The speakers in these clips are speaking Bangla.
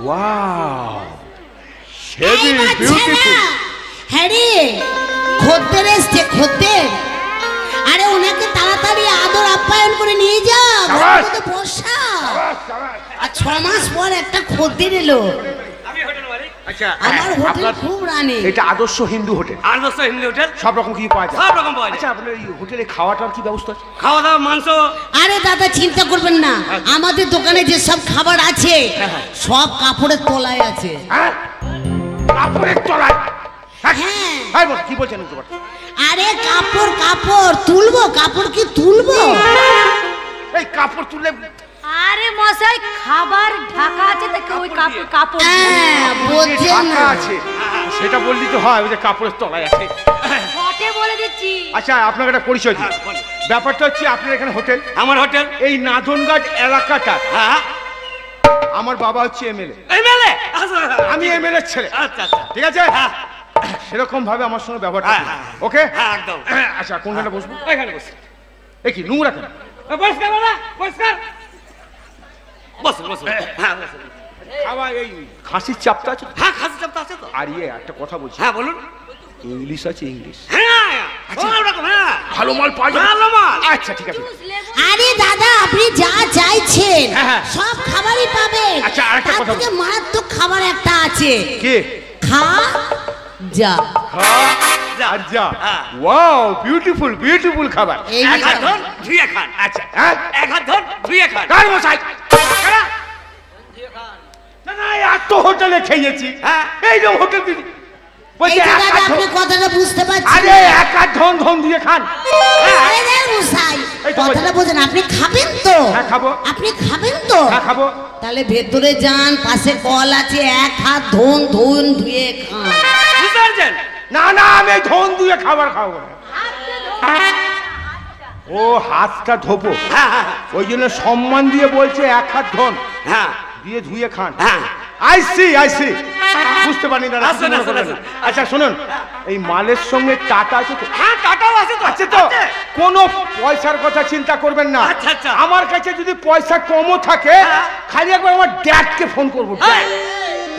Wow heavy beautiful. হ্যাঁ রে, খদ্দের এসছে, খদ্দের। আরে ওনাকে তাড়াতাড়ি আদর আপ্যায়ন করে নিয়ে যাও, বসা। আর 6 মাস পর একটা খদ্দের এলো। আচ্ছা, আমার হোটেল খুব রানি। এটা আদর্শ হিন্দু হোটেল। আদর্শ হিন্দু হোটেল, সব রকম কি পাওয়া যায়? সব রকম পাওয়া যায়। আচ্ছা, আপনার এই হোটেলে খাওয়াটার কি ব্যবস্থা আছে? খাওয়া দাওয়া, মাংস। আরে দাদা চিন্তা করবেন না, আমাদের দোকানে যে সব খাবার আছে সব কাপড়ের তলায় আছে। হ্যাঁ, কাপড়ের তলায়? হ্যাঁ। হ্যাঁ, কি বলছেন? আরে কাপড় কাপড় তুলবো, কাপড় কি তুলবো? এই কাপড় তুলে? আরে মশাই, খাবার ঢাকা আছে, দেখো ওই কাপড় বোঝেন না আছে, সেটা বললি তো হয়, ওই যে কাপড়ের তলায় আছে। ফটে বলে দিচ্ছি। আচ্ছা, আপনাকে একটা পরিচয় দিই। ব্যাপারটা হচ্ছে আপনার এখানে হোটেল, আমার হোটেল এই নাদনঘাট এলাকাটা। হ্যাঁ, আমার বাবা হচ্ছে এমএলএ, আমি এমএলএ ছেলে। আচ্ছা আচ্ছা, ঠিক আছে, সেরকম ভাবে আমার সঙ্গে ব্যবহারটা ওকে? হ্যাঁ একদম। আচ্ছা, কোনখানে বসবো? এখানে বসে। এ কি নোংরা কেন? পরিষ্কার বাবা, পরিষ্কার। বসুন বসুন। হ্যাঁ বসুন। খাওয়া এই খাসির চাপটা আছে? হ্যাঁ, খাসির চাপটা আছে তো। আর একটা কথা বলছি। হ্যাঁ বলুন। ইংলিশ আছে? ইংলিশ? হ্যাঁ, সব রকম। হ্যাঁ, ভালো মাল পাওয়া যায়? ভালো মাল। আচ্ছা, ঠিক আছে। আরে দাদা, আপনি যা চাইছেন সব খাবারই পাবেন। আচ্ছা, আরেকটা কথা বলছি। মারাত্মক খাবার একটা আছে। কি? খা যা। যা। ওয়াও, বিউটিফুল বিউটিফুল খাবার। এক হাত ধর, ধুয়ে খান। আচ্ছা, এক হাত ধর, ধুয়ে খান। কার মশাই? না না, এত হোটেলে খেয়েছি। এই যে হোটেল দিদি বলছে আপনি কথাটা বুঝতে পারছেন? আরে এক হাত ধন ধন দিয়ে খান। আরে না মশাই, কথাটা বোঝেন। আপনি খাবেন তো? হ্যাঁ, খাবো। আপনি খাবেন তো? হ্যাঁ, খাবো। তাহলে ভেতরে যান, পাশে কল আছে, এক হাত ধন ধন ধুয়ে খান। বুঝতে পারছেন? না না, আমি ধন দিয়ে খাবার খাবো না। ও হাতটা ধোবো, ওই জন্য সম্মান দিয়ে বলছে এক হাত ধন দিয়ে ধুয়ে খান। আই সি বুঝতে পারিনি দাদা। আচ্ছা শুনুন, এই মালের সঙ্গে টাটা আছে তো? হ্যাঁ, টাটাও আছে তো। আছে তো? কোনো পয়সার কথা চিন্তা করবেন না। আচ্ছা আচ্ছা। আমার কাছে যদি পয়সা কমও থাকে, খালি একবার আমার ড্যাডকে ফোন করবো,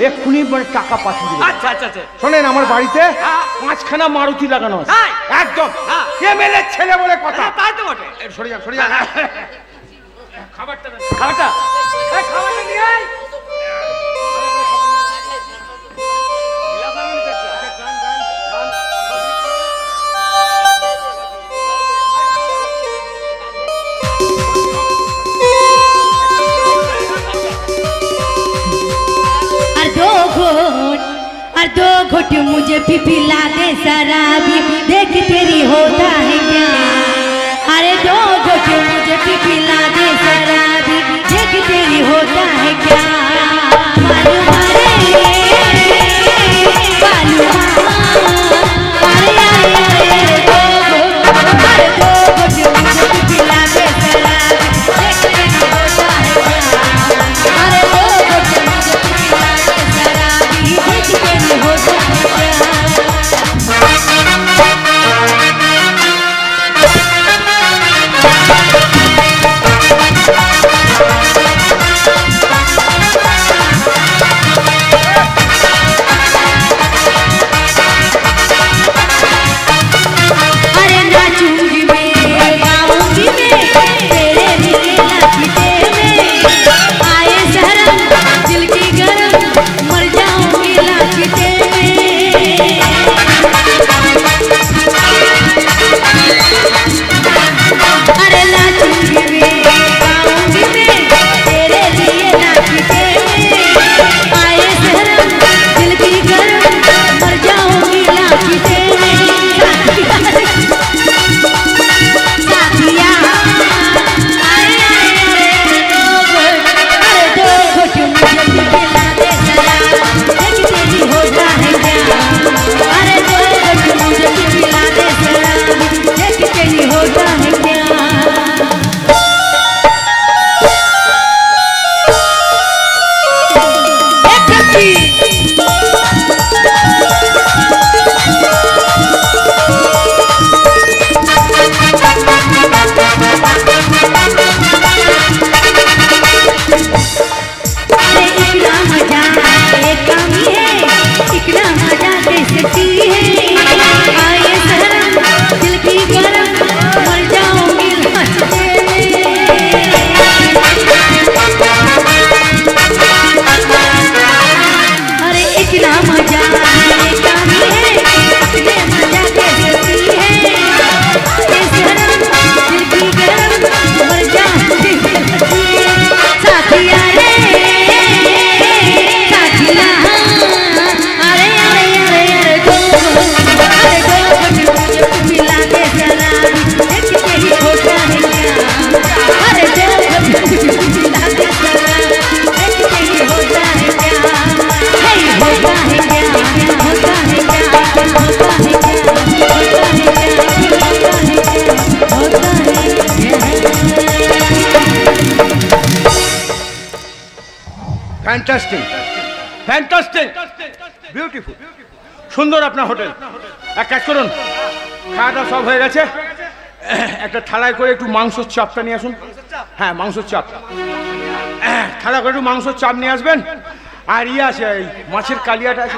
এক্ষুনি মানে টাকা পাঠিয়ে দেবো। আচ্ছা আচ্ছা আচ্ছা। শোনেন, আমার বাড়িতে 5খানা মারুতি লাগানো আছে। একদম এমএলএ ছেলে বলে কথা। তাই তো বটে। সরে যান, সরে যান। খাবারটা খাবারটা নিয়ে আয়। और 2 घुट मुझे पिला दे शराबी, देख तेरी होता है क्या। अरे 2 घुट मुझे पिला दे शराबी, देख तेरी होता है क्या। इतना मजा ফ্যান্টাস্টিক ফ্যান্টাস্টিক বিউটিফুল সুন্দর আপনার হোটেল। এক কাজ করুন, খাওয়া দাওয়া সব হয়ে গেছে, একটা থালায় করে একটু মাংসের চাপটা নিয়ে আসুন। হ্যাঁ মাংসের চাপ, থালা করে একটু মাংসের চাপ নিয়ে আসবেন। আর ইয়ে আছে এই মাছের কালিয়াটা আছে,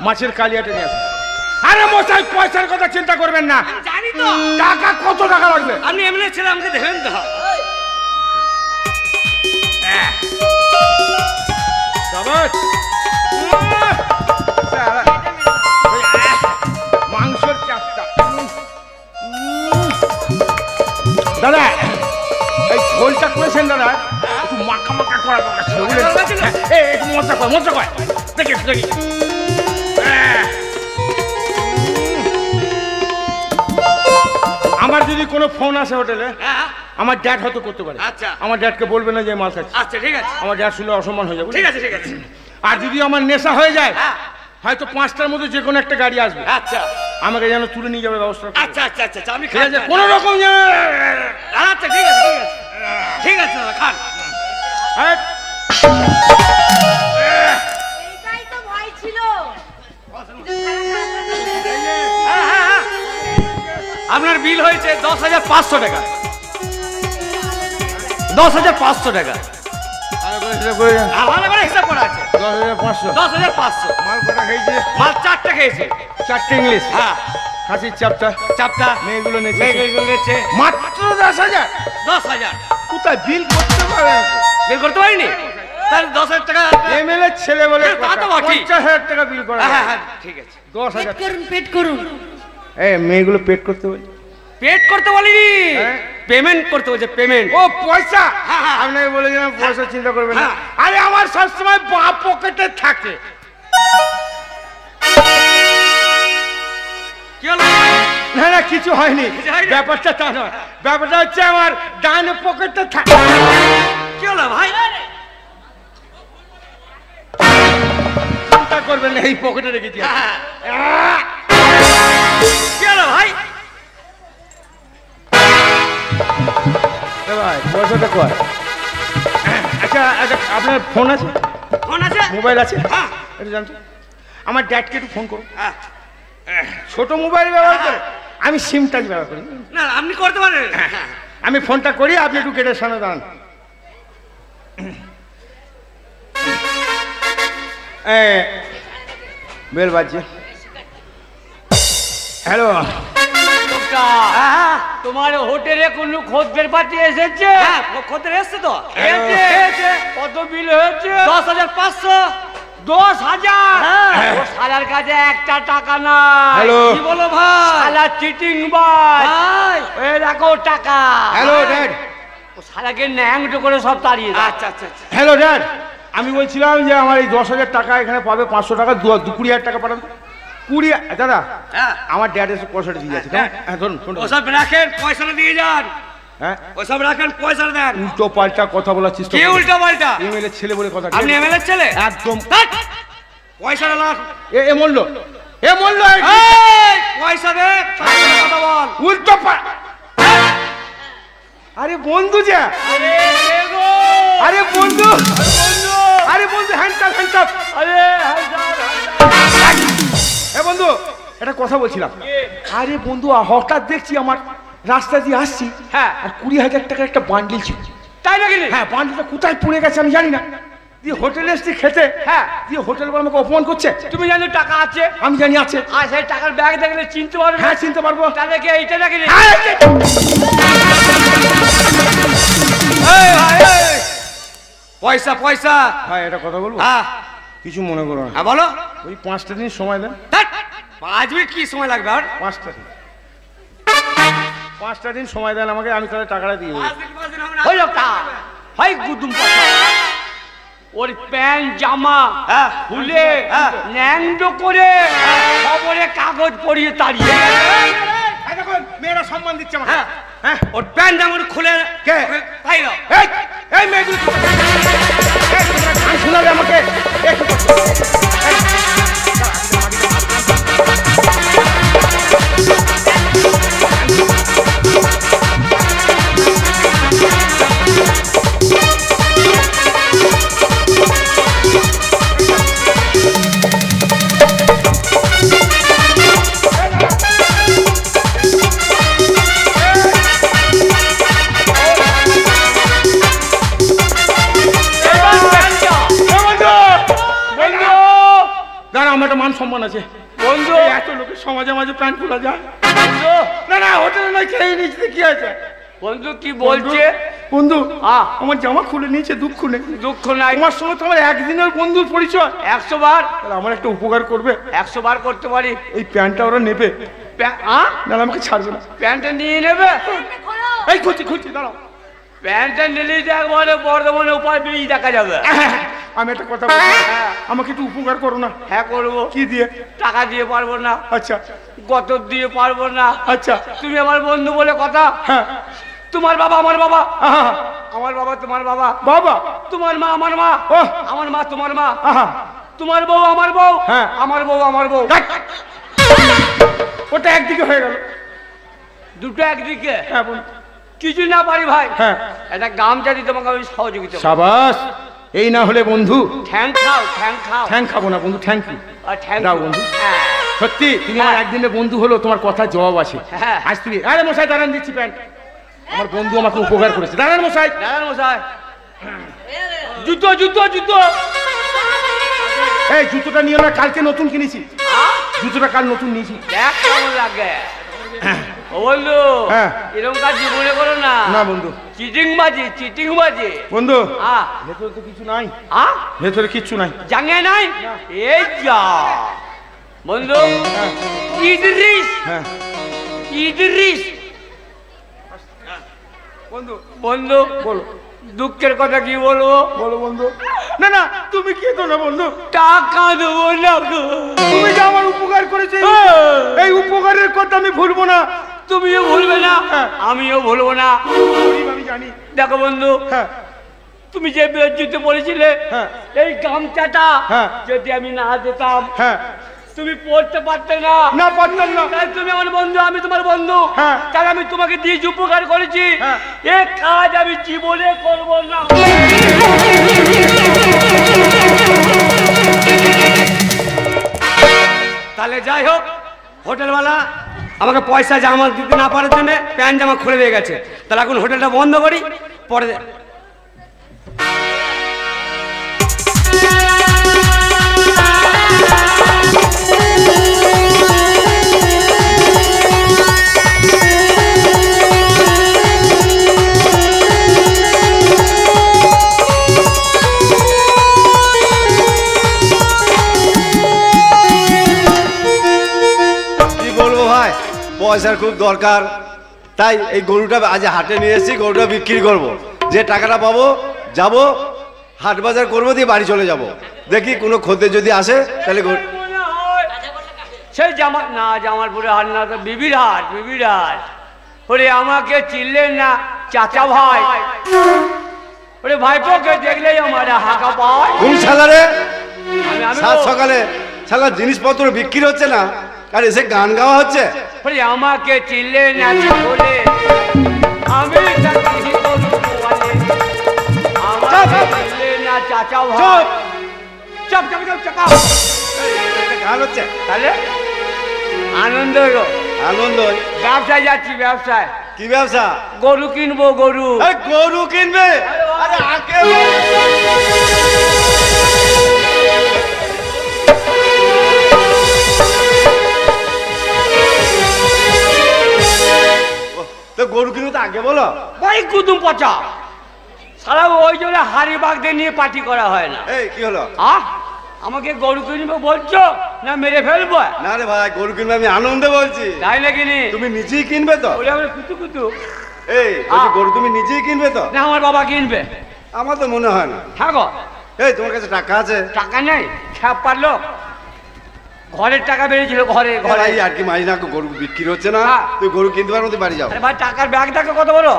মাছের কালিয়াটা নিয়ে আসুন। আরে মশাই পয়সার কথা চিন্তা করবেন না, জানি তো। টাকা কত টাকা লাগবে? আপনি এমএলএ ছেলে, আমাকে দেখেন তো। মাংসের চাপটা দাদা, এই ঝোলটা করেছেন দাদা, একটু মাখা মাখা করা দরকার ছিল, বুঝলেন? একটু মজা কর, মজা কর, দেখি দেখি। আমার যদি কোনো ফোন আসে হোটেলে, আমার ড্যাড হয়তো করতে পারে। আচ্ছা, আমার ড্যাডকে বলবে না যে মাল খাচ্ছি। আচ্ছা ঠিক আছে, আমার ড্যাড শুনলে অসম্মান হয়ে যাবে। ঠিক আছে ঠিক আছে। আর যদি আমার নেশা হয়ে যায়, হয়তো 5টার মধ্যে যে কোনো একটা গাড়ি আসবে, আচ্ছা আমাকে যেন তুলে নিয়ে যাবে ব্যবস্থা। আচ্ছা আচ্ছা আচ্ছা, আমি ঠিক আছে, কোনো রকম যেন। আচ্ছা ঠিক আছে ঠিক আছে ঠিক আছে দাদা, খান। এইটাই তো ভয় ছিল। আপনার বিল হয়েছে 10,500 টাকা। 10,500 টাকা। আমার এবারে হিসাব করা আছে। 10,500। 10,500। মাল কটা খেয়েছে? মাল 4টা খেয়েছে। 4টে ইংলিশ। হ্যাঁ। খাসির চাপটা, চাপটা মেয়েগুলো নেছে। মেয়েগুলো নেছে। মাত্র 10,000। 10,000 কোথায় বিল করতে পারে? বিল করতে পারিনি? তাহলে 10,000 টাকা। এমএলএ ছেলে বলে তা তো বটেই। 50,000 টাকা বিল করা। হ্যাঁ হ্যাঁ ঠিক আছে। 10,000। পেট করুন। এই মেয়েগুলো পেট করতে বলে। পেড করতে বলিনি, পেমেন্ট করতে বলছে, পেমেন্ট। ও পয়সা, হ্যাঁ, হ্যাঁ। আপনাকে বলেছিলাম পয়সা চিন্তা করবেন না। হ্যাঁ। আরে আমার সবসময় বাঁ পকেটে থাকে। কি হলো? না না কিছু হয়নি, কিছু হয়নি? ব্যাপারটা তা নয়, ব্যাপারটা হচ্ছে আমার ডান পকেটে থাকে। কি হলো ভাই? চিন্তা করবেন না, এই পকেটে রেখেছি। কি হলো ভাই? ভাই পয়সাটা কয়? আচ্ছা আচ্ছা, আপনার ফোন আছে? ফোন আছে? মোবাইল আছে? হ্যাঁ। একটু জানতো, আমার ড্যাডকে একটু ফোন করুন। হ্যাঁ। ছোট মোবাইল ব্যবহার করে, আমি সিম টাচ ব্যবহার করি। না আপনি করতে পারেন। আমি ফোনটা করি, আপনি একটু গেটের সামনে দাঁড়ান। বেল বাজছে। হ্যালো, তোমার হোটেলে কোন খদ্দের পার্টি এসেছে? হ্যাঁ খদ্দের এসছে তো। কত বিল হয়েছে? 10,500। 10,000? ও শালার কাছে একটা টাকা না। হ্যালো। কি বলো ভাই? শালা চিটিং ভাই। এই দেখো টাকা। Hello dad. ও শালাকে ন্যাংটো করে সব তাড়িয়ে দাও। আচ্ছা আচ্ছা আচ্ছা। হ্যালো ড্যাড, আমি বলছিলাম যে আমার এই 10,000 টাকা এখানে পাবে, 500 টাকা 20,000 টাকা পাঠান। 20 দাদা, আমার ড্যাড এসে পয়সাটা দিয়ে যাচ্ছে। হ্যাঁ ধরুন, ওসব রাখেন, পয়সাটা দিয়ে যান। হ্যাঁ ওসব রাখেন, পয়সাটা দেন। উল্টো পাল্টা কথা বলার চেষ্টা কি উল্টো পাল্টা? এমএলএ ছেলে বলে কথা। আপনি এমএলএ ছেলে? একদম। পয়সাটা লাখ। এ মরলো, এ মরলো। পয়সা দে, কথা বল। উল্টো আরে বন্ধু যা, আরে বন্ধু, আরে বন্ধু হ্যান্ডকাপ হ্যান্ডকাপ। এ বন্ধু একটা কথা বলছিলাম। আরে বন্ধু হঠাৎ দেখছি আমার রাস্তা দিয়ে আসছি, হ্যাঁ, আর 20,000 টাকার একটা বান্ডিল ছিল। তাই নাকি? হ্যাঁ, বান্ডিলটা কোথায় পড়ে গেছে আমি জানি না। দিয়ে হোটেলে এসছি খেতে, হ্যাঁ, দিয়ে হোটেল আমাকে অপমান করছে। তুমি জানো টাকা আছে? আমি জানি আছে। আর সেই টাকার ব্যাগ দেখলে চিনতে পারবে? হ্যাঁ চিনতে পারবো। তাহলে কি এইটা নাকি? পয়সা পয়সা। হ্যাঁ এটা কথা বলবো? হ্যাঁ কিছু মনে করো না। হ্যাঁ বলো। ওই 5টা দিন সময় দেন। 5 মিনিট কি সময় লাগবে? আর 5টা দিন, 5টা দিন সময় দেন আমাকে, আমি তাহলে টাকাটা দিয়ে দেবো। ওই লোকটা হয় গুদুম পাতা, ওর প্যান্ট জামা খুলে ন্যাংডো করে খবরে কাগজ পড়িয়ে তাড়িয়ে। মেয়েরা সম্মান দিচ্ছে আমাকে। হ্যাঁ ওর প্যান্ট জামা খুলে কে? তাই দাও। এই মেয়েগুলো গান শোনাবে আমাকে। একটা মান সম্মান আছে বন্ধু। এত লোকের সমাজে মাঝে প্যান্ট খোলা যায়? বন্ধু না না হোটেলে নয়, খেয়ে নিয়েছি, কি আছে? বন্ধু কি বলছে? বন্ধু হ্যাঁ। আমার জামা খুলে নিয়েছে, দুঃখ নেই। দুঃখ নাই। তোমার সঙ্গে তো আমার একদিনের বন্ধুর পরিচয়। 100 বার। তাহলে আমার একটা উপকার করবে? 100 বার করতে পারি। এই প্যান্টটা ওরা নেবে, না আমাকে ছাড়বে না। প্যান্টটা নিয়ে নেবে? এই খুঁজছি খুঁজছি, দাঁড়াও। প্যান্টটা নিলে একবারে বর্ধমানে উপায় বেরিয়ে দেখা যাবে। আমি একটা কথা বলছি, আমাকে একটু উপকার করো না। হ্যাঁ করবো। কি দিয়ে? টাকা দিয়ে পারবো না। আচ্ছা গতর দিয়ে পারবো না। আচ্ছা তুমি আমার বন্ধু বলে কথা। হ্যাঁ। তোমার বাবা আমার বাবা, আহা, আমার বাবা তোমার বাবা, বাবা তোমার মা আমার মা, ওহ, আমার মা তোমার মা, আহা, তোমার বউ আমার বউ, হ্যাঁ। আমার বউ আমার বউ। ধ্যাৎ। ওটা একদিকে হয়ে গেল। দুটো একদিকে। হ্যাঁ বন্ধু। কিছু না পারি ভাই, হ্যাঁ। একটা গামছা দিয়ে তোমাকে আমি সহযোগিতা করবো। সাবাস, এই না হলে বন্ধু। ঠ্যাং খাও, ঠ্যাং খাও। ঠ্যাং খাবো না বন্ধু, থ্যাংক ইউ। আর ঠ্যাং দাও খাও। বন্ধু। হ্যাঁ। সত্যি তুমি আমার হ্যাঁ। একদিনের বন্ধু হলো, তোমার কথা জবাব আছে। হ্যাঁ। আজ তুমি, আরে মশাই দাঁড়ান, দিচ্ছি প্যান্ট। আমার বন্ধু আমাকে উপকার করেছে, দাঁড়ান মশাই। দাঁড়ান মশাই। জুতো জুতো জুতো। এই জুতোটা নিয়ে না, কালকে নতুন কিনেছি। জুতোটা কাল নতুন নিয়েছি। দেখ কেমন লাগে। ও বন্ধু, হ্যাঁ। এরকম কাজ জীবনে করো না। না বন্ধু। চিটিং বাজি, চিটিং বাজি। বন্ধু হ্যাঁ। ভেতরে তো কিছু নাই, হ্যাঁ? ভেতরে কিচ্ছু নাই। জাঙ্গে নাই? এই যা বন্ধু। হ্যাঁ। ইদ্রিস, হ্যাঁ ইদ্রিস। বন্ধু, বন্ধু বলো দুঃখের কথা কি বলবো? বলো বন্ধু। না না তুমি কেঁদো না বন্ধু, টাকা দেবো না গো। তুমি যে আমার উপকার করেছো, এই উপকারের কথা আমি ভুলবো না। তুমিও ভুলবে না, হ্যাঁ। আমিও ভুলবো না। গরিব আমি জানি। দেখো বন্ধু, হ্যাঁ তুমি যে বেজ্জতে বলেছিলে, হ্যাঁ। এই গামছাটা হ্যাঁ। যদি আমি না দিতাম হ্যাঁ তুমি পড়তে পারতে না। না পারতাম না। তাই তুমি আমার বন্ধু, আমি তোমার বন্ধু। হ্যাঁ। তাই আমি তোমাকে দিয়ে যে উপকার করেছি, হ্যাঁ। এ কাজ আমি জীবনে করবো না। তাহলে যাই হোক, হোটেলওয়ালা আমাকে পয়সা জামা দিতে না পারার জন্য প্যান্ট জামা খুলে দিয়ে গেছে। তাহলে এখন হোটেলটা বন্ধ করি, পরে পয়সার খুব দরকার, তাই এই গরুটা আজ হাটে নিয়ে এসেছি, গরুটা বিক্রি করব। যে টাকাটা পাবো যাব হাট বাজার করবো, দিয়ে বাড়ি চলে যাব। দেখি কোনো খদ্দের যদি আসে তাহলে সেই জামা না, জামালপুরে হাট না, তো বিবির হাট, বিবির হাট। ওরে আমাকে চিনলেন না চাচা ভাই? ওরে ভাইপোকে দেখলেই আমার হাঁকা পায়। কোন শালারে আমি সাত সকালে শালা জিনিসপত্র বিক্রি হচ্ছে না, আর এসে গান গাওয়া হচ্ছে। ওরে আমাকে চিনলেন না বলে আমি চাকরি করব বলে, আমাকে চিনলেন না চাচা ভাই। চপ চপ চপ চাকা গান হচ্ছে, তাহলে আনন্দ হলো। আনন্দ। ব্যবসায় যাচ্ছি, ব্যবসায়। কি ব্যবসা? গরু কিনবো, গরু। গরু কিনবে? আরে আগে তো গরু কিনবে তো আগে বলো। ভাই কুতুম পচা সারা, ওই জন্য হাড়ি বাগদের নিয়ে পার্টি করা হয় না। এই কি হলো? আমাকে গরু কিনবে বলছো না মেরে ফেলবো? না রে ভাই, গরু কিনবে আমি আনন্দে বলছি। তাই নাকি? তুমি নিজেই কিনবে তো? কুতু কুতু। এই গরু তুমি নিজেই কিনবে তো? না আমার বাবা কিনবে। আমার তো মনে হয় না। হ্যাঁ গো। এই তোমার কাছে টাকা আছে? টাকা নেই, খ্যাপ পারলো। ঘরের টাকা বেরিয়েছিল, ঘরে ঘরে আর কি মাঝি না, গরু বিক্রি হচ্ছে না, হ্যাঁ। তুই গরু কিনতে পারো, তুই বাড়ি যাও। ভাই টাকার ব্যাগ দেখো কত বড়।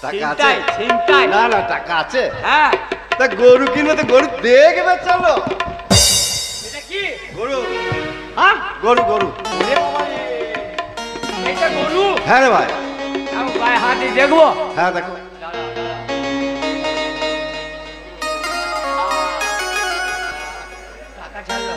টাকা আছে? চিন্তায় না না টাকা আছে। হ্যাঁ। তা গরু কিনবে তো গরু দেখবে, চলো। এটা কি গরু? হ্যাঁ গরু গরু। এটা গরু? হ্যাঁ রে ভাই। আমি গায়ে হাত দিয়ে দেখবো। হ্যাঁ দেখো। টাকা ছাড়লো।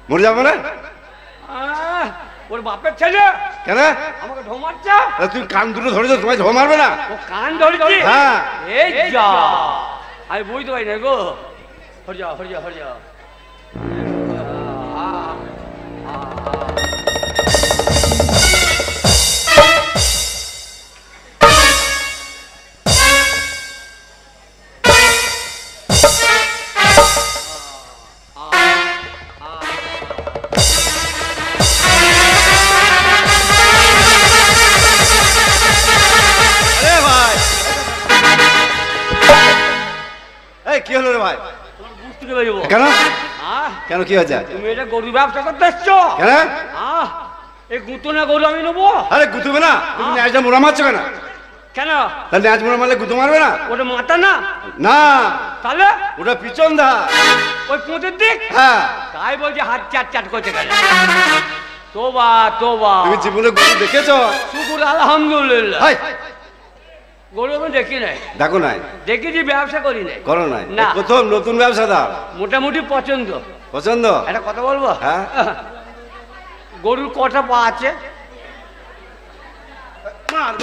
মরে যাবো না ওর বাপের ছেলে কেন আমাকে ঢোমাচ্ছে। তুই কান দুটো ধরেছো, তোমায় ঢো মারবে না? ও কান ধরেছি? হ্যাঁ। এই যা, আমি বুঝতে পারি না গো। হরে যাও, হরে যাও, হরে যাও। কি হলো রে ভাই? বুঝতে পেরেছো কেন কেন কি হয়েছে? তুমি এটা গরু ব্যবসা করতে এসছো কেন? এই গুঁতো না গরু আমি নেবো? আরে গুতুবে না, তুমি ন্যাজটা মোড়া মারছো কেন? কেন? তাহলে ন্যাজ মোড়া মারলে গুতো মারবে না? ওটা মাথা না? না, তাহলে ওটা পিছন দা। ওই পুঁতের দিক? হ্যাঁ। তাই বলছে হাত চাট চাট করতে গেলে। তোবা তোবা, তুমি জীবনে গরু দেখেছো? শুকুর আলহামদুলিল্লাহ। হাই, গরু আমি দেখি নাই। দেখো নাই? দেখেছি, ব্যবসা করি নাই। করো নাই? না। প্রথম নতুন ব্যবসা দাও। মোটামুটি পছন্দ। পছন্দ? একটা কথা বলবো? হ্যাঁ। গরুর কটা পা আছে?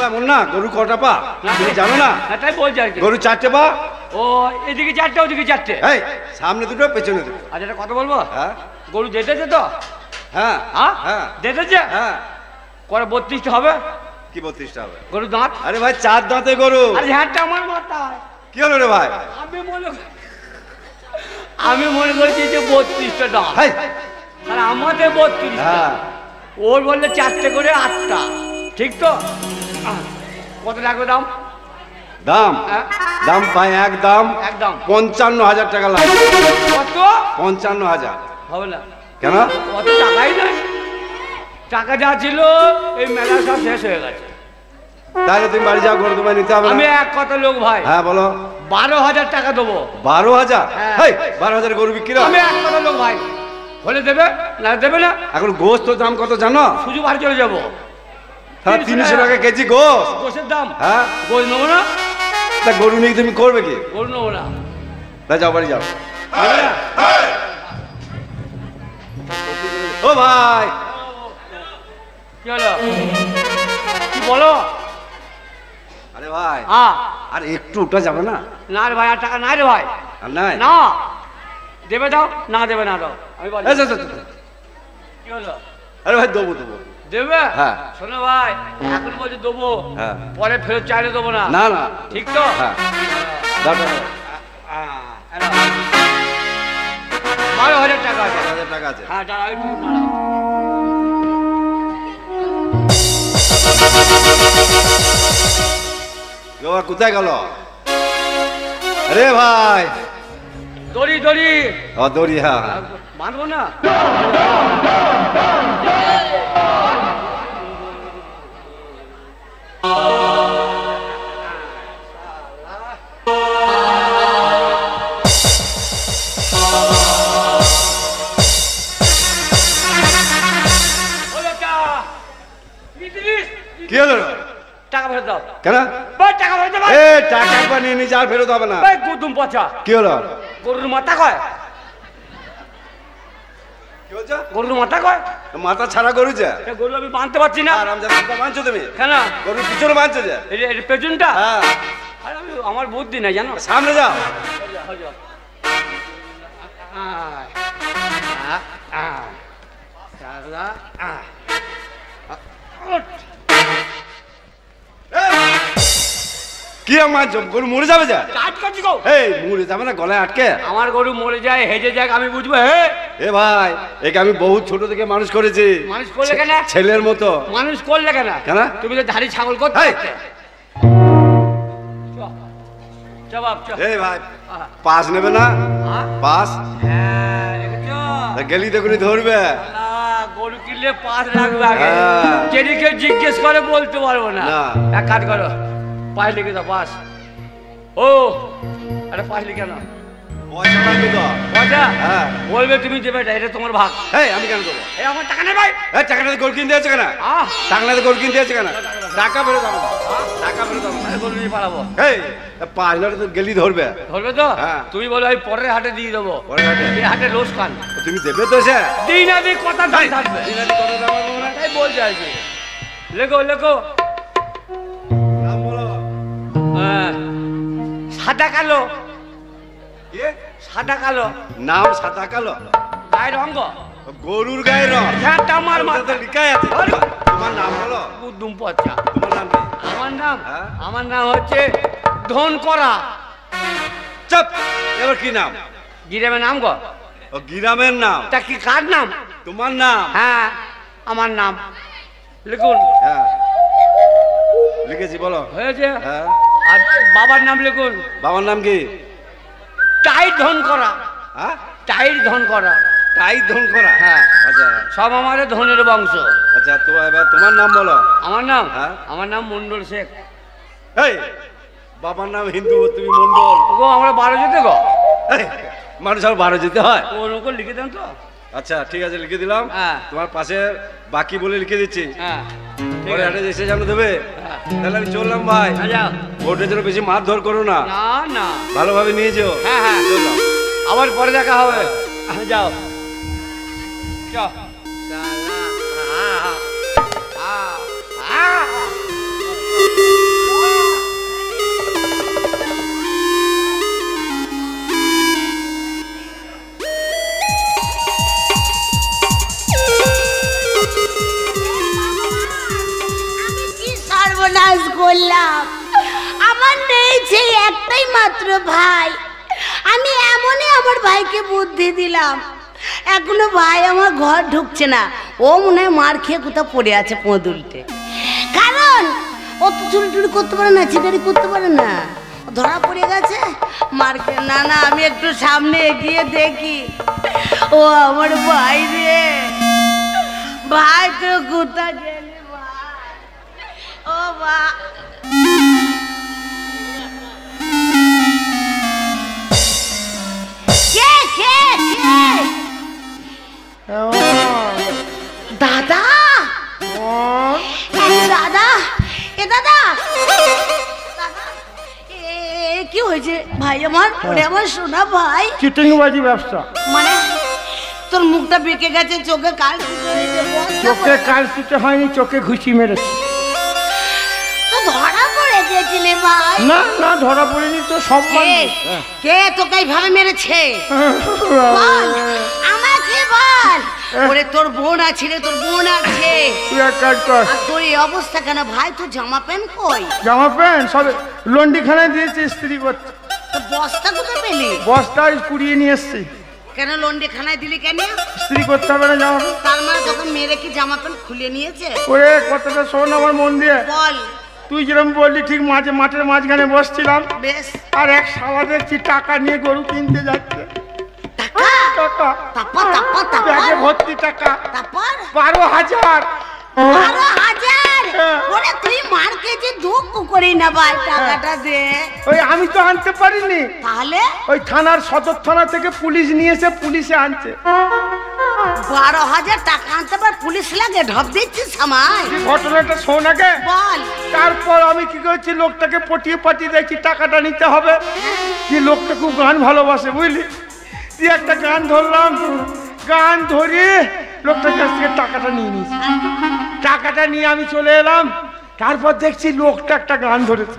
এমন না, গরু কটা পা তুমি জানো না? তাই বলছি আর কি। গরু 4টে পা। ও, এদিকে 4টে, ওদিকে 4টে। এই সামনে দুটো, পেছনে দুটো। আচ্ছা, একটা কথা বলবো? হ্যাঁ। গরু দেখেছে তো? হ্যাঁ হ্যাঁ, দেখেছে? হ্যাঁ। করে 32টা হবে? কি 32টা হবে? গরু দাঁত? আরে ভাই 4 দাঁতে গরু। আরে হ্যাঁটা আমার মাথায়। কি হলো রে ভাই? আমি মনে করছি যে 32টা দাঁত। হাই। আর আমাদের 32টা। হ্যাঁ। ওর বললে 4টে করে 8টা, ঠিক তো? কত লাগবে দাম? দাম? দাম পাই একদম একদম 55,000 টাকা লাগবে। কত? 55,000। হবে না। কেন? কত টাকাই নাই। টাকা যা ছিল এই মেলা সব শেষ হয়ে গেছে। তাহলে তুমি বাড়ি যাও, গরু তোমায় নিতে হবে আমি না? এক কথা লোক ভাই। হ্যাঁ বলো। 12,000 টাকা দেবো। 12,000? হ্যাঁ। হেই, 12,000 গরু বিক্রি হয়? আমি এক কথা লোক ভাই, হলে দেবে না দেবে না। এখন গোস্ত দাম কত জানো? সুযোগ বাড়ি চলে যাবো। 300 টাকা কেজি গোস্ত। গোসের দাম? হ্যাঁ। গোস নেবো না। তা গরু নিয়ে তুমি করবে কি? গরু নেবো না। তা যাও, বাড়ি যাও। দেবে না? ও ভাই, কি হলো? কি বলো? আরে ভাই, আর একটু উঠা যাবে না? না রে ভাই, আর টাকা নাই রে ভাই। আর নাই? না দেবে দাও, না দেবে না দাও। আমি বলি কি হলো? আরে ভাই দেবো দেবো। দেবে? হ্যাঁ। শোনো ভাই, এখন বলছি দেবো, হ্যাঁ। পরে ফেরত চাইলে দেবো না। না না, ঠিক তো? হ্যাঁ। দাও, দাও, দাও। 12,000 টাকা আছে। 12,000 টাকা আছে। হ্যাঁ, দাঁড়াও একটু দাঁড়াও। বাবা কোথায় গেল? আরে ভাই, দড়ি দড়ি দড়ি। হ্যাঁ, বাঁধবো না? কি হলো? টাকা ফেরত দাও। কেন? ভাই টাকা ফেরত দাও। এ টাকা একবার নিয়ে নিয়ে আর ফেরত হবে না। ভাই কুতুম পচা। কি হলো? গরুর মাথা কয়? কি হচ্ছে? গরুর মাথা কয়? মাথা ছাড়া গরু যে। গরু আমি বাঁধতে পারছি না। আর আমজাদা বাঁধছো তুমি? কেন? গরুর পিছনে বাঁধছো যে। এটা পেছনটা? হ্যাঁ। আরে আমি, আমার বুদ্ধি নাই জানো। সামনে যাও। কি আমার গরু মরে যাবে যা? এই মরে যাবে না, গলায় আটকে? আমার গরু মরে যায়, হেজে যায়, আমি বুঝবো? হে এ ভাই, একে আমি বহুত ছোট থেকে মানুষ করেছি। মানুষ করলে কেন? ছেলের মতো। মানুষ করলে কেন? কেন? তুমি তো ধাড়ি ছাগল করতে এই! পারতে। জবাব চ। এই ভাই, পাস নেবে না? পাস? হ্যাঁ, দেখেছো? গেলি দেখুনি ধরবে। গরু কিনলে 5 লাগবে আগে। হ্যাঁ। যদি কেউ জিজ্ঞেস করে বলতে পারবো না। না। এক কাজ করো, পাস লিখে দাও, পাস। ও আরে পাস লিখে নাও। পয়সা লাগবে তো। পয়সা হ্যাঁ। বলবে তুমি দেবে, এটা তোমার ভাগ। এই আমি কেন দেবো? এই আমার টাকা নেই ভাই। এই টাকাটাতে গোল কিনতে আছে কেন? টাকাটাতে গোল কিনতে আছে কেন? টাকা বেরো দাও, টাকা বেরো দাও। গরু নিয়ে পালাবো। এই 5 মিনিট তো গেলি ধরবে। ধরবে তো? হ্যাঁ। তুমি বলো আমি পরের হাটে দিয়ে দেবো। পরের হাটে? এই হাটে লোস খান। তুমি দেবে তো সে? দিই না দিই কথা দাম থাকবে। দিনালি কত দাম বলবো না? এই বলছে আর কি। লেখো লেখো। নাম বলো। হ্যাঁ। সাদা কালো। কি? সাদা কালো। নাম সাদা কালো? গায়ের অঙ্গ। গরুর গায়ের রং। হ্যাঁ আমার মাথা তো লিখাই আছে। তোমার নাম বলো। বুদ্ধুম পচা। তোমার নাম কি? হ্যাঁ? আমার নাম হচ্ছে ধন করা। চুপ। এবার কি নাম? গিরামের নাম গো। ও গ্রামের নাম। তা কি কার নাম? তোমার নাম? হ্যাঁ আমার নাম লিখুন। হ্যাঁ লিখেছি, বলো। হয়েছে? হ্যাঁ। আর বাবার নাম লিখুন। বাবার নাম কি? টাইট ধন করা। হ্যাঁ? টাইট ধন করা। টাই ধন করা? হ্যাঁ। আচ্ছা সব আমার ধনের বংশ। আচ্ছা, তো এবার তোমার নাম বলো। আমার নাম? হ্যাঁ। আমার নাম মন্ডল শেখ। এই বাবার নাম হিন্দু, তুমি মন্ডল। গো আমরা 12 যেতে গো। এই, মানুষ আর 12 যেতে হয়? ওর উপর লিখে দেন তো। আচ্ছা ঠিক আছে, লিখে দিলাম। হ্যাঁ। তোমার পাশে বাকি বলে লিখে দিচ্ছি। হ্যাঁ ঠিক পরে আছে। হাটে এসে জানো দেবে। হ্যাঁ। তাহলে আমি চললাম ভাই। হ্যাঁ, যাও। ভোটের জন্য বেশি মারধর করো না, না না ভালোভাবে নিয়ে যেও। হ্যাঁ হ্যাঁ চললাম। আবার পরে দেখা হবে। যাও চল। আমি কি সর্বনাশ করলাম! আমার নেই যে একটাই মাত্র ভাই। আমি এমনই আমার ভাইকে বুদ্ধি দিলাম, এখনো ভাই আমার ঘর ঢুকছে না। ও মনে হয় মার খেয়ে কোথাও পড়ে আছে পোঁদুলটে। কারণ ও তো চুরি টুরি করতে পারে না, চিটারি করতে পারে না। ও ধরা পড়ে গেছে মারকে। না না, আমি একটু সামনে এগিয়ে দেখি। ও আমার ভাই রে, ভাই তো কোথা গেলি ভাই? ও ভাই, কে কে কে? দাদা, দাদা, এ দাদা, কি হয়েছে ভাই আমার? ওরে আমার সোনা ভাই। চিটিংবাজি ব্যবসা। মানে তোর মুখটা বেঁকে গেছে, চোখে কাল চোখে কালচিটে হয়নি, চোখে ঘুষি মেরেছে। তো ধরা পড়ে গেছিলে ভাই? না না, ধরা পড়েনি তো। সম্মান কে তোকে এইভাবে মেরেছে? বল আমাকে বল। ওরে তোর বোন আছে রে, তোর বোন আছে। তুই এক কাজ কর। আর তোর এই অবস্থা কেন ভাই? তোর জামা প্যান্ট কই? জামা প্যান্ট সব লন্ডিখানায় দিয়েছি ইস্ত্রি করতে। তো বস্তা কোথায় পেলি? বস্তায় কুড়িয়ে নিয়ে এসছি। কেন লন্ডে খানায় দিলি কেন? ইস্ত্রি করতে হবে না জামা প্যান্ট। তার মানে তোকে মেরে কি জামা প্যান্ট খুলে নিয়েছে? ওরে কথাটা শোন আমার মন দিয়ে। বল। তুই যেরকম বললি ঠিক মাঠের মাঝখানে বসছিলাম, বেশ। আর এক শালা দেখছি টাকা নিয়ে গরু কিনতে যাচ্ছে। টাকা? টাকা তারপর তারপর তারপর ব্যাগে ভর্তি টাকা। তারপর 12,000। 12,000? ওরে তুই মার খেয়েছি, দুঃখ করি না ভাই, টাকাটা দে। ওই আমি তো আনতে পারিনি, তাহলে ওই থানার সদর থানা থেকে পুলিশ নিয়ে এসে পুলিশে আনছে। 12,000 টাকা আনতে পার পুলিশ লাগে? ঢপ দিচ্ছিস আমায়? ঘটনাটা শোন আগে। বল। তারপর আমি কি করছি, লোকটাকে পটিয়ে পাঠিয়ে দেখছি টাকাটা নিতে হবে। যে লোকটা খুব গান ভালোবাসে বুঝলি, দিয়ে একটা গান ধরলাম। গান ধরে লোকটার কাছ থেকে টাকাটা নিয়ে নিয়েছি। টাকাটা নিয়ে আমি চলে এলাম। তারপর দেখছি লোকটা একটা গান ধরেছে।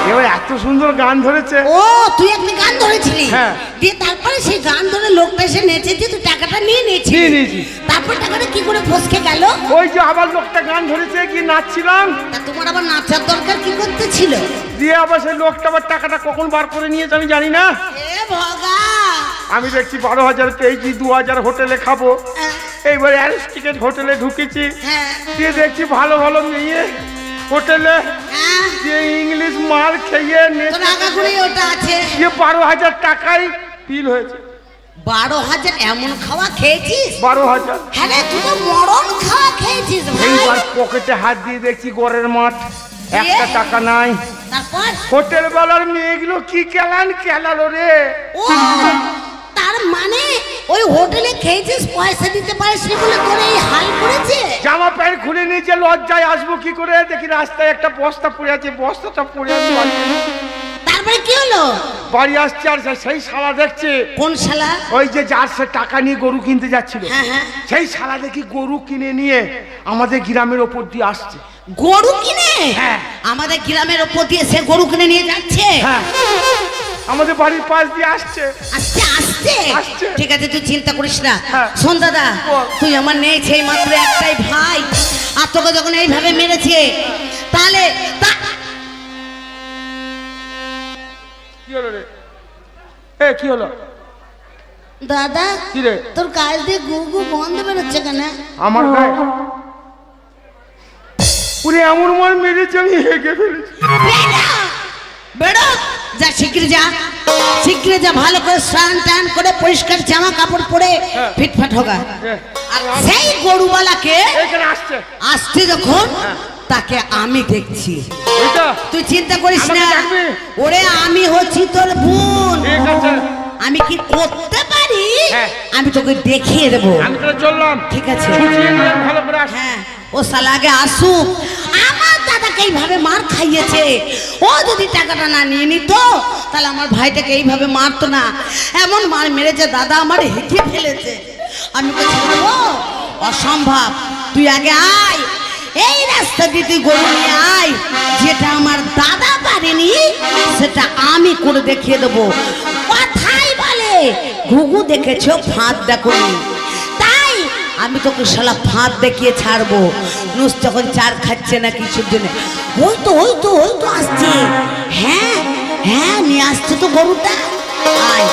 এবার এত সুন্দর গান ধরেছে। ও তুই একটা গান ধরেছিলি? হ্যাঁ। দিয়ে তারপরে সেই গান ধরে লোকটা এসে নেচেছে, তুই টাকাটা নিয়ে নিয়েছিস? নিয়ে নিয়েছি। তারপর টাকাটা কি করে ফসকে গেল? ওই যে আবার লোকটা গান ধরেছে, কি নাচছিলাম। তা তোমার আবার নাচার দরকার কি করতে ছিল? দিয়ে আবার সেই লোকটা আবার টাকাটা কখন বার করে নিয়েছে আমি জানি না। এ ভগা, আমি দেখছি 12,000 পেয়েছি, 2,000 হোটেলে খাবো। এইবার অ্যারেস্ট টিকেট হোটেলে ঢুকেছি। হ্যাঁ দিয়ে দেখছি ভালো ভালো মেয়ে হোটেলে, হ্যাঁ, যে ইংলিশ মাল খেয়ে তোর আগাগুড়ি ওটা আছে। 12,000 টাকাই বিল হয়েছে। 12,000 এমন খাওয়া খেয়েছিস? 12,000। হ্যাঁ রে, তুই তো মরণ খাওয়া খেয়েছিস ভাই। এইবার পকেটে হাত দিয়ে দেখছি গড়ের মাঠ, একটা টাকা নাই। তারপর হোটেল বেলার মেয়েগুলো কি কেলালো রে। ও তার মানে ওই হোটেলে খেয়েছিস, পয়সা দিতে পারিস বলে তোর এই হাল করেছে। জামা প্যান্ট খুলে নিয়েছে, লজ্জায় আসবো কি করে, দেখি রাস্তায় একটা বস্তা পড়ে আছে, বস্তাটা পড়ে আছে। তারপরে কি হলো? বাড়ি আসছে আর সেই শালা দেখছে। কোন শালা? ওই যে যার সে টাকা নিয়ে গরু কিনতে যাচ্ছিল, হ্যাঁ। সেই শালা দেখি গরু কিনে নিয়ে আমাদের গ্রামের ওপর দিয়ে আসছে। গরু কিনে? হ্যাঁ। আমাদের গ্রামের ওপর দিয়ে সে গরু কিনে নিয়ে যাচ্ছে? হ্যাঁ, আমাদের বাড়ির পাশ দিয়ে আসছে। আসছে। ঠিক আছে, তুই চিন্তা করিস না। হ্যাঁ। শোন দাদা, তুই আমার নেই, সেই মাত্র একটাই ভাই, আর তোকে যখন এইভাবে মেরেছে তাহলে কি হলো রে? কি হলো দাদা? কি রে? তোর কাজ দিয়ে গু বন্ধ বেরোচ্ছে কেন? আমার গায়ে পুরে এমন মার মেরেছে আমি হেগে ফেলেছি। বেরো, যা শিগগিরি যা, ভালো করে স্নান টান করে পরিষ্কার জামা কাপড় পরে ফিটফাট হোগা। আর সেই গরুওয়ালাকে আসতে যখন তাকে আমি দেখছি, তুই চিন্তা করিস না। ওরে আমি হচ্ছি তোর বোন, আমি কি করতে পারি আমি তোকে দেখিয়ে দেবো। আমি তো চললাম, ঠিক আছে? ভালো করে আস। হ্যাঁ, ও শালা আগে আসুক। আমার দাদাকে এইভাবে মার খাইয়েছে, ও যদি টাকাটা না নিয়ে নিত তাহলে আমার ভাইটাকে এইভাবে মারতো না। এমন মার মেরেছে দাদা আমার হেঁটে ফেলেছে। আমি বলছি অসম্ভব, তুই আগে আয়, এই রাস্তা দিয়ে তুই গরু নিয়ে আয়, যেটা আমার দাদা পারেনি সেটা আমি করে দেখিয়ে দেবো। কথাই বলে ঘুঘু দেখেছো ফাঁদ দেখোনি, তাই আমি তোকে শালা ফাঁদ দেখিয়ে ছাড়বো। নুস যখন চার খাচ্ছে না কিছুর জন্য, ওই তো আসছে। হ্যাঁ নিয়ে আসছে তো গরুটা। আয়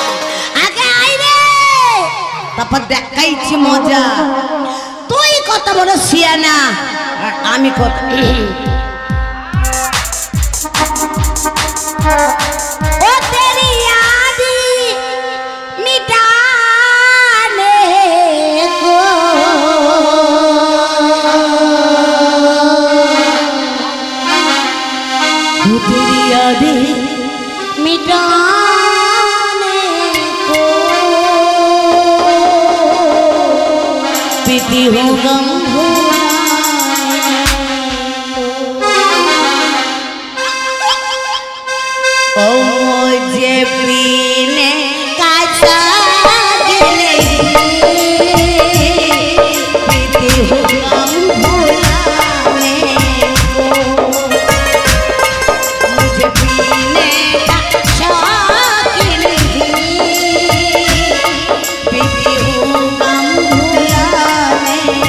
আগে আয় রে, তারপর দেখাইছি মজা। তুই কত বড় সিয়ানা আর আমি কত। ও তেরি यादी मिटाने को तेरी यादी मिटाने को पीती हूँ गम ओ मुझे पीने का शौक नहीं, पीती हूँ गम भुलाने को। मुझे पीने का शौक नहीं, पीती हूँ गम भुलाने को।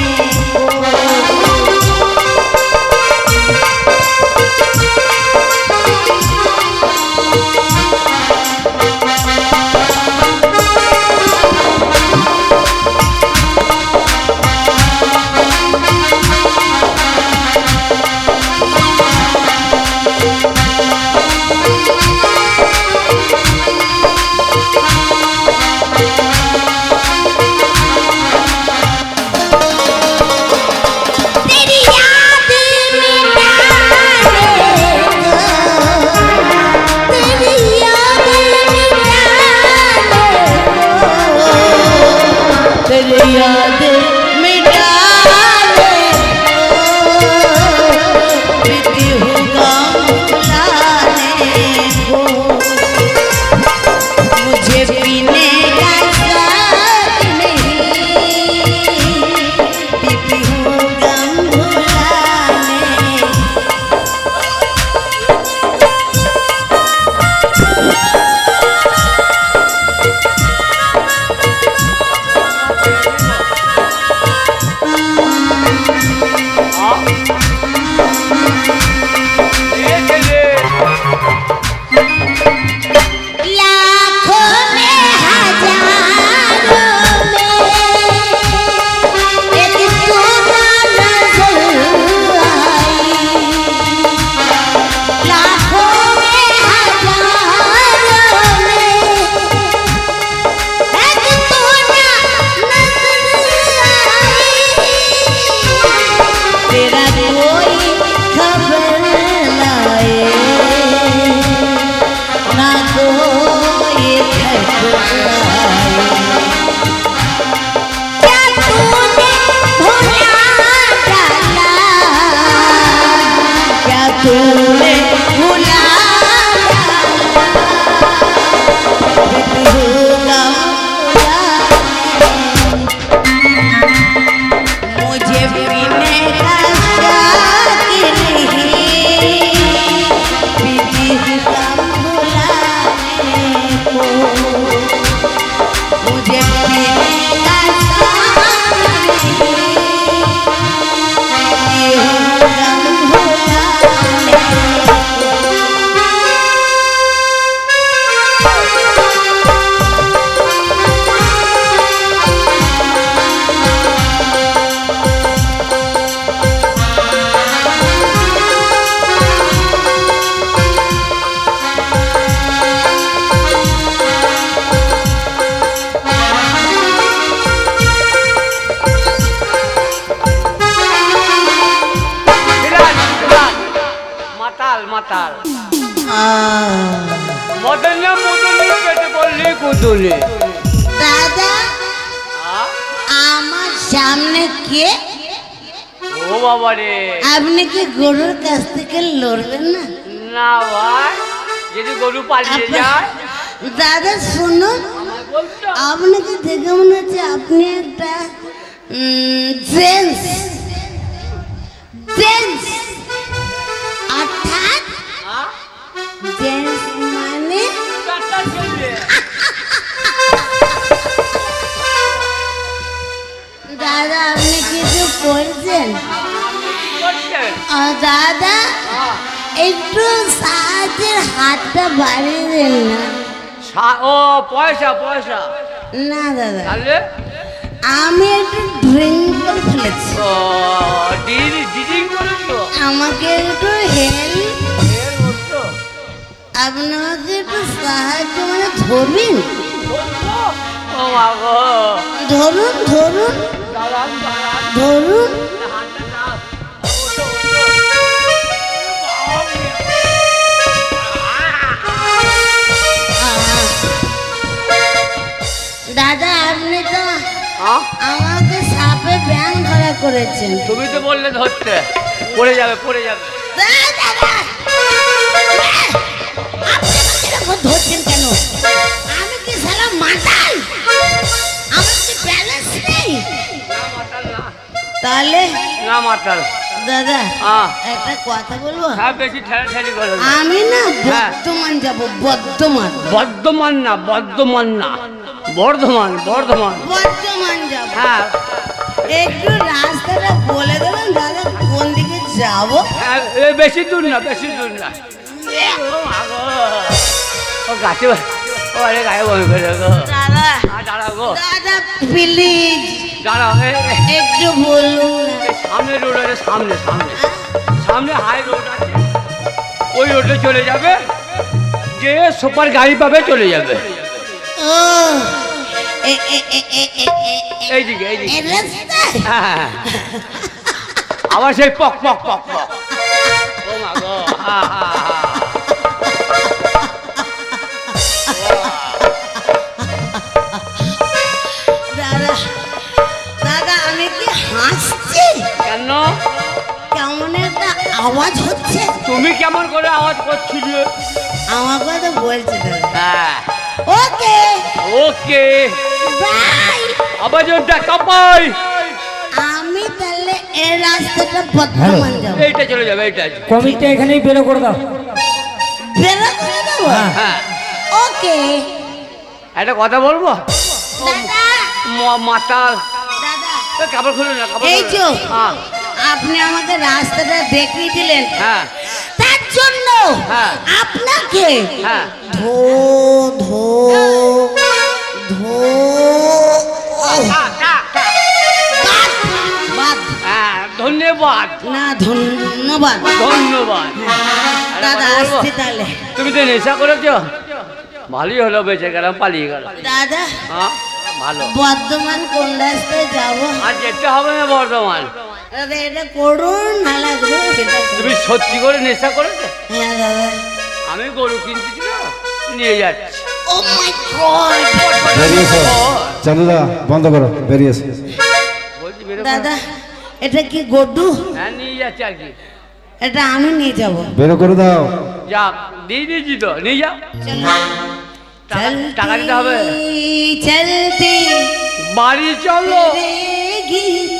भूले भुला मुझे पीने का शौक नहीं प्रीति कम भुलाने को मुझे पीने का शौक नहीं कम भुलाने মাতাল মাতাল মদনে মদনে পেটে বললি কুতুলি দাদা আমার সামনে কে? ও বাবা রে, আপনি কি গরুর কাছ থেকে লড়বেন না? না ভাই, যদি গরু পালিয়ে যায়। দাদা শুনুন, আপনাকে দেখে মনে হচ্ছে আপনি একটা জেন্টস জেন্টস অর্থাৎ জেন্টস মানে দাদা আপনি কিছু করছেন? দাদা একটু সাহায্যের হাতটা বাড়িয়ে দেন না। ও পয়সা পয়সা না দাদা, তাহলে আমি একটু ড্রিঙ্ক করে ফেলেছি। ও ডিডিং করেছো, আমাকে একটু হেল্প, আপনি আমাকে একটু সাহায্য মানে ধরবেন? ও মা গো, ধরুন ধরুন ধরুন। দাদা আপনি তো আমাকে সাপে ব্যাং ধরা করেছেন। তুমি তো বললে ধরতে, পড়ে যাবে পড়ে যাবে। ধরছেন কেন? আমি কি সারা মাতাল? আমার কি ব্যালেন্স নেই? তাহলে না মাতাল দাদা একটা কথা বলবো? হ্যাঁ, বেশি ঠেলাঠেলি করো না। আমি না বর্ধমান যাব। বর্ধমান বর্ধমান না, বর্ধমান না, বর্ধমান বর্ধমান বর্ধমান যাব। হ্যাঁ, একটু রাস্তাটা বলে দেবেন দাদা, কোন দিকে যাব? হ্যাঁ, বেশি দূর না, বেশি দূর না। ও গাছে ও আরে গায়ে বই করে গো দাদা দাঁড়া গো, দাদা প্লিজ দাঁড়াও। একটু বলুন না। সামনে রোড আছে, সামনে সামনে সামনে হাই রোড আছে, ওই রোডে চলে যাবে, যে সুপার গাড়ি পাবে চলে যাবে। ও এইদিকে এইদিকে, এই রাস্তা? হ্যাঁ, আবার সেই পক পক পক পক। ও মা গো, হা হা হা। দাদা দাদা আমি কি হাসছি? কেন? কেমন একটা আওয়াজ হচ্ছে। তুমি কেমন করে আওয়াজ করছিলে? আমার কথা বলছে দাদা। হ্যাঁ, ওকে ওকে, বাই। আওয়াজটা কাপাই। আমি তাহলে এই রাস্তাটা বর্ধমান যাব। এইটা চলে যাবে, এইটা কমিটা এখানেই বেরো করে দাও। বেরো করে দেবো? হ্যাঁ, ওকে একটা কথা বলবো? দাদা মাতাল দাদা কাপড় খুলে না, কাপড় এই খুলে যে না। হ্যাঁ আপনি আমাকে রাস্তাটা দেখিয়ে দিলেন, হ্যাঁ তার জন্য হ্যাঁ। আপনাকে হ্যাঁ। ধো ধো ধো বাদ বাদ হ্যাঁ, ধন্যবাদ। না ধন্যবাদ। ধন্যবাদ। দাদা একটা কথা বলবো? আসছি তাহলে। তুমি তো নেশা করেছো, ভালোই হলো, বেঁচে গেলাম, পালিয়ে গেল। দাদা হ্যাঁ, ভালো। বর্ধমান কোন রাস্তায় যাব? আর যেতে হবে না বর্ধমান। দাদা এটা করুন না লাগবে এটা করুন। তুমি সত্যি করে নেশা করেছো? হ্যাঁ দাদা। আমি গরু কিনতেছি না, নিয়ে যাচ্ছি। ও মাই গড। বেরিয়েছে চান্দুদা, বন্ধ করো, বেরিয়েছে। বলছি বেরো। দাদা এটা কি গড্ডু? হ্যাঁ, নিয়ে যাচ্ছি আর কি। এটা আমি নিয়ে যাবো। বেরো করে দাও। যাক দিয়ে দিয়েছি তো, নিয়ে যাও। টাকা দিতে হবে। চলতে বাড়ি চলো। গীত